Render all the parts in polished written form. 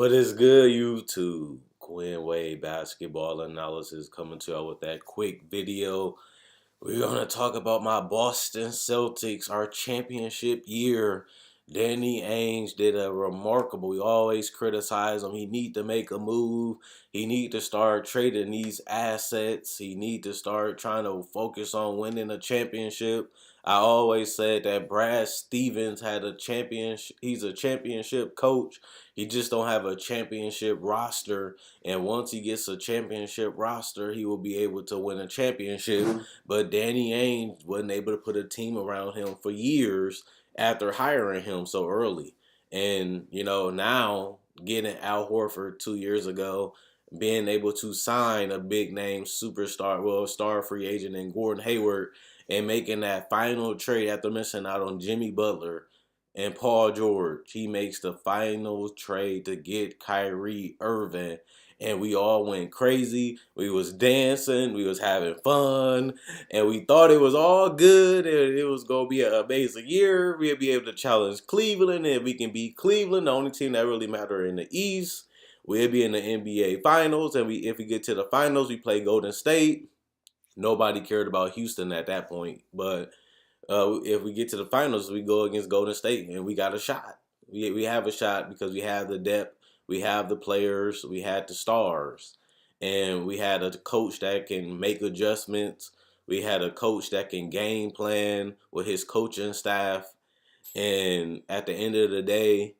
What is good, YouTube? Quinn Wade basketball analysis coming to y'all with that quick video. We're gonna talk about my Boston Celtics, our championship year. Danny Ainge did a remarkable. We always criticize him. He need to make a move. He need to start trading these assets. He need to start trying to focus on winning a championship. I always said that Brad Stevens had a championship. He's a championship coach. He just don't have a championship roster. And once he gets a championship roster, he will be able to win a championship. But Danny Ainge wasn't able to put a team around him for years after hiring him so early. And, now getting Al Horford 2 years ago, being able to sign a big name superstar, star free agent in Gordon Hayward, and making that final trade after missing out on Jimmy Butler and Paul George. He makes the final trade to get Kyrie Irving. And we all went crazy. We was dancing. We was having fun. And we thought it was all good. And it was going to be an amazing year. We'll be able to challenge Cleveland. And if we can beat Cleveland, the only team that really matter in the East, we'll be in the NBA Finals. And if we get to the Finals, we play Golden State. Nobody cared about Houston at that point. But if we get to the finals, we go against Golden State, and we got a shot. We have a shot because we have the depth, we have the players, we had the stars, and we had a coach that can make adjustments. We had a coach that can game plan with his coaching staff. And at the end of the day,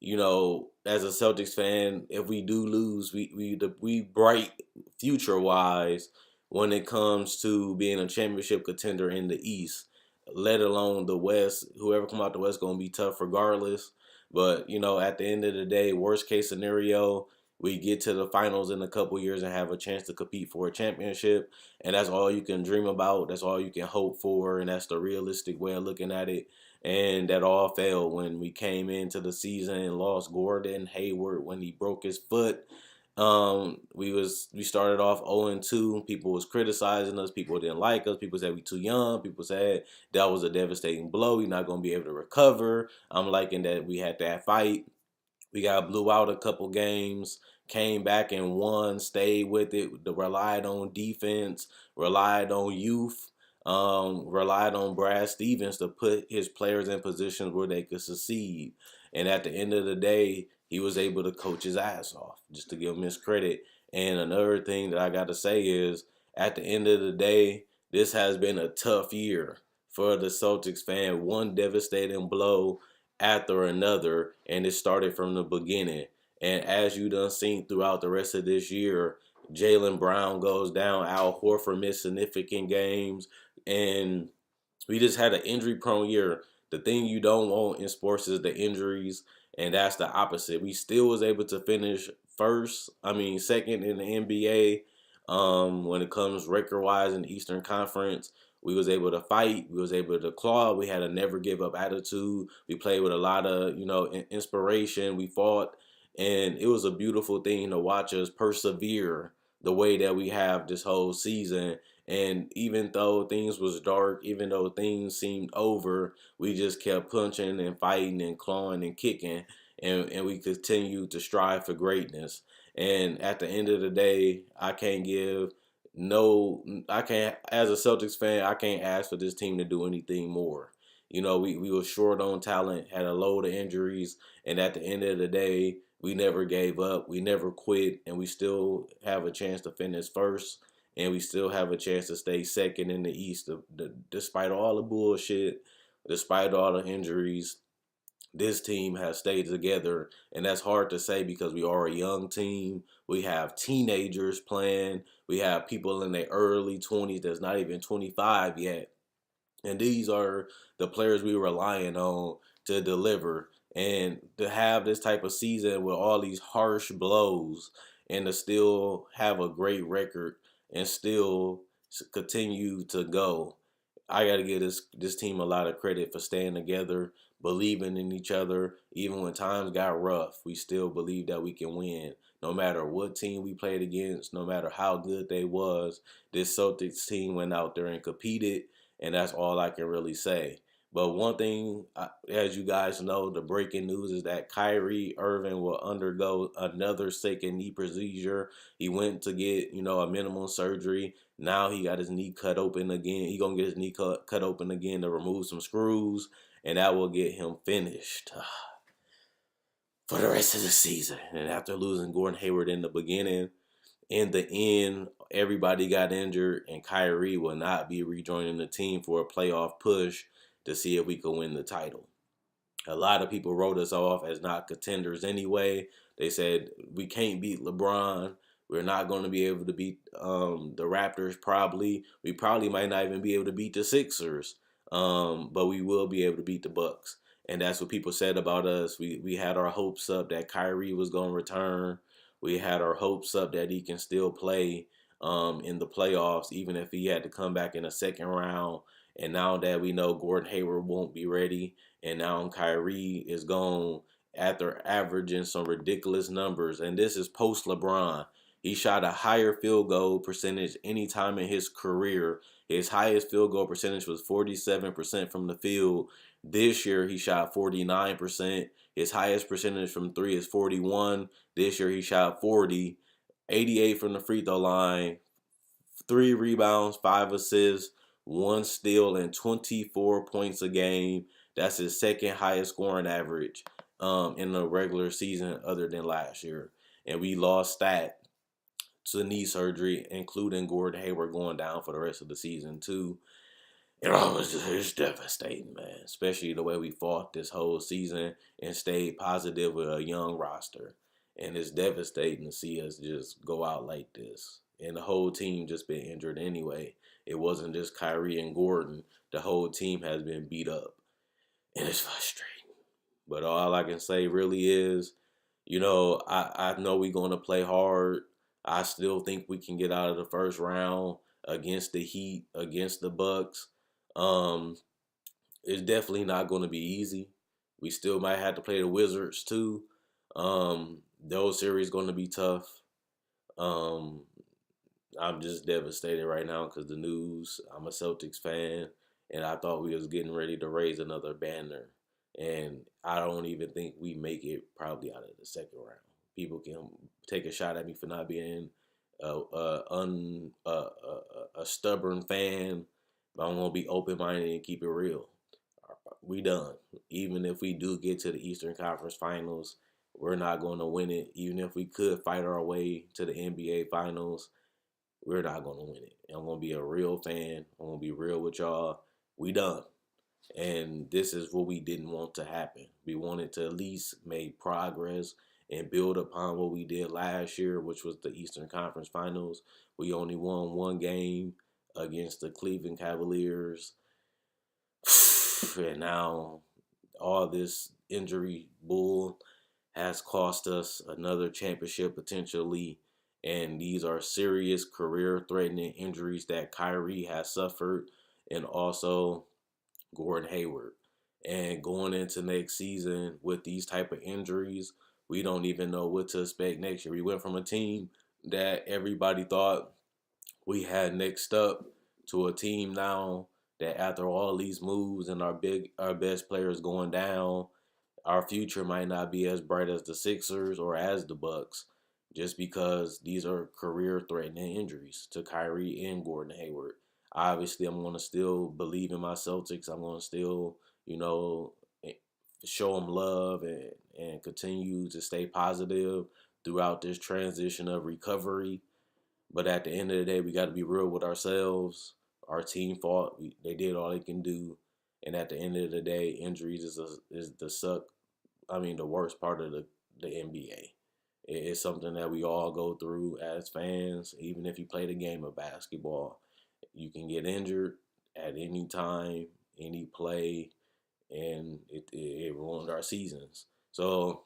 as a Celtics fan, if we do lose, we bright future wise when it comes to being a championship contender in the East, let alone the West. Whoever come out the West gonna be tough regardless. But at the end of the day, worst case scenario, we get to the finals in a couple years and have a chance to compete for a championship, and that's all you can dream about. That's all you can hope for, and that's the realistic way of looking at it. And that all failed when we came into the season and lost Gordon Hayward when he broke his foot. We started off 0-2. People was criticizing us. People didn't like us. People said we too young. People said that was a devastating blow. We're not gonna be able to recover. I'm liking that we had that fight. We got blew out a couple games, came back and won, stayed with it, relied on defense, relied on youth, relied on Brad Stevens to put his players in positions where they could succeed. And at the end of the day, he was able to coach his ass off, just to give him his credit. And another thing that I got to say is, at the end of the day, this has been a tough year for the Celtics fan. One devastating blow after another, and it started from the beginning. And as you done seen throughout the rest of this year, Jaylen Brown goes down, Al Horford missed significant games, and we just had an injury-prone year. The thing you don't want in sports is the injuries, and that's the opposite. We still was able to finish second in the NBA when it comes record-wise in the Eastern Conference. We was able to fight. We was able to claw. We had a never give up attitude. We played with a lot of, inspiration. We fought, and it was a beautiful thing to watch us persevere the way that we have this whole season. And even though things was dark, even though things seemed over, we just kept punching and fighting and clawing and kicking, and we continued to strive for greatness. And at the end of the day, I can't, as a Celtics fan, I can't ask for this team to do anything more. We were short on talent, had a load of injuries, and at the end of the day, we never gave up, we never quit, and we still have a chance to finish first, and we still have a chance to stay second in the East, despite all the bullshit, despite all the injuries. This team has stayed together, and that's hard to say because we are a young team. We have teenagers playing. We have people in their early 20s that's not even 25 yet. And these are the players we're relying on to deliver. And to have this type of season with all these harsh blows and to still have a great record and still continue to go, I got to give this team a lot of credit for staying together, believing in each other. Even when times got rough, we still believe that we can win. No matter what team we played against, no matter how good they was, this Celtics team went out there and competed, and that's all I can really say. But one thing, as you guys know, the breaking news is that Kyrie Irving will undergo another second knee procedure. He went to get, a minimal surgery. Now he got his knee cut open again. He gonna get his knee cut open again to remove some screws, and that will get him finished for the rest of the season. And after losing Gordon Hayward in the beginning, in the end, everybody got injured, and Kyrie will not be rejoining the team for a playoff push to see if we could win the title. A lot of people wrote us off as not contenders anyway. They said we can't beat LeBron. We're not going to be able to beat the Raptors probably. We probably might not even be able to beat the Sixers, but we will be able to beat the Bucks. And that's what people said about us. We had our hopes up that Kyrie was going to return. We had our hopes up that he can still play in the playoffs, even if he had to come back in the second round. And now that we know Gordon Hayward won't be ready, and now Kyrie is gone after averaging some ridiculous numbers. And this is post LeBron. He shot a higher field goal percentage any time in his career. His highest field goal percentage was 47% from the field. This year he shot 49%. His highest percentage from three is 41. This year he shot 40. 88 from the free throw line. 3 rebounds, 5 assists, 1 steal, and 24 points a game. That's his second highest scoring average in the regular season other than last year. And we lost that to knee surgery, including Gordon Hayward going down for the rest of the season too. It's devastating, man. Especially the way we fought this whole season and stayed positive with a young roster. And it's devastating to see us just go out like this. And the whole team just been injured anyway. It wasn't just Kyrie and Gordon. The whole team has been beat up. And it's frustrating. But all I can say really is, I know we're going to play hard. I still think we can get out of the first round against the Heat, against the Bucks. Um, it's definitely not going to be easy. We still might have to play the Wizards too. Those series going to be tough. Um, I'm just devastated right now because the news. I'm a Celtics fan, and I thought we was getting ready to raise another banner, and I don't even think we make it probably out of the second round. People can take a shot at me for not being a stubborn fan, but I'm gonna be open minded and keep it real. We done. Even if we do get to the Eastern Conference Finals, we're not going to win it. Even if we could fight our way to the NBA Finals, we're not going to win it. I'm going to be a real fan. I'm going to be real with y'all. We done. And this is what we didn't want to happen. We wanted to at least make progress and build upon what we did last year, which was the Eastern Conference Finals. We only won one game against the Cleveland Cavaliers. And now all this injury bull has cost us another championship potentially. And these are serious career-threatening injuries that Kyrie has suffered, and also Gordon Hayward. And going into next season with these type of injuries, we don't even know what to expect next year. We went from a team that everybody thought we had next up to a team now that after all these moves and our best players going down, our future might not be as bright as the Sixers or as the Bucks, just because these are career-threatening injuries to Kyrie and Gordon Hayward. Obviously, I'm going to still believe in my Celtics. I'm going to still, show them love and continue to stay positive throughout this transition of recovery. But at the end of the day, we got to be real with ourselves. Our team fought. They did all they can do. And at the end of the day, injuries is the worst part of the NBA. It's something that we all go through as fans. Even if you play the game of basketball, you can get injured at any time, any play, and it ruined our seasons. So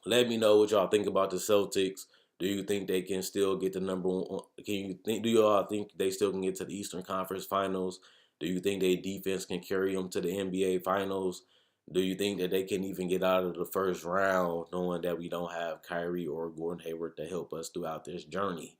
let me know what y'all think about the Celtics. Do you think they can still get the number one? Do y'all think they still can get to the Eastern Conference Finals? Do you think their defense can carry them to the NBA Finals? Do you think that they can even get out of the first round knowing that we don't have Kyrie or Gordon Hayward to help us throughout this journey?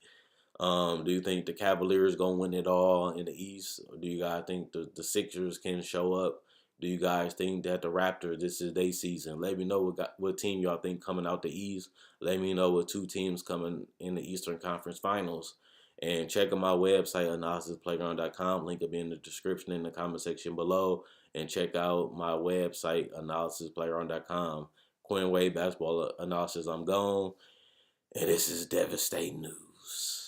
Do you think the Cavaliers going to win it all in the East? Or do you guys think the Sixers can show up Do you guys think that the Raptors, this is their season? Let me know what team y'all think coming out the East. Let me know what two teams coming in the Eastern Conference Finals. And check out my website, analysisplayground.com. Link will be in the description in the comment section below. And check out my website, analysisplayground.com. Quinn Wade Basketball Analysis, I'm gone. And this is devastating news.